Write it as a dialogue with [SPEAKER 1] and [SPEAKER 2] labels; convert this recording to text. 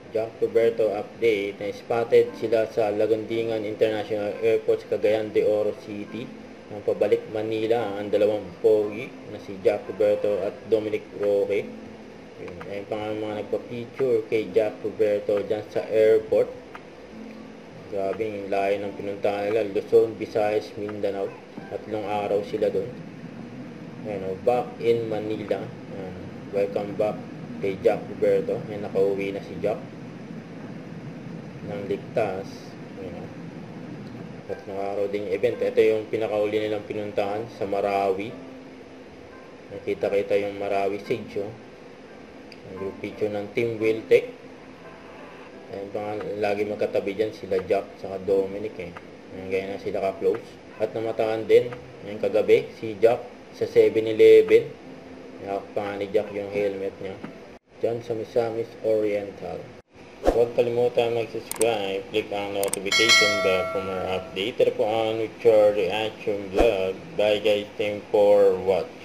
[SPEAKER 1] Jack Roberto update na spotted sila sa Lagundingan International Airport sa Cagayan de Oro City. Nang pabalik Manila ang dalawang pogi na si Jack Roberto at Dominic Roque. Ayun pa nga mga nagpa-picture kay Jack Roberto dyan sa airport. Grabe yung layo ng pinuntahan nila. Luzon, Visayas, Mindanao. 3 araw sila doon. Back in Manila. Welcome back kay Jack Roberto. Nakauwi na si Jack ng ligtas. 3 araw din yung event. Ito yung pinakauli nilang pinuntahan sa Marawi. Nakita-kita yung Marawi Siege. Yung picture ng Team Wiltec. Ayun pa nga, lagi magkatabi dyan sila Jack saka Dominic Gaya na sila ka-close. At namataan din yung kagabi si Jack sa 7-Eleven. Nakak pa nga ni Jack yung helmet niya dyan sa Misamis Oriental. Huwag kalimutan mag-subscribe, click ang notification bell for more update. Ito po ang Richard Reaction Vlog. Bye guys, thank you for watching.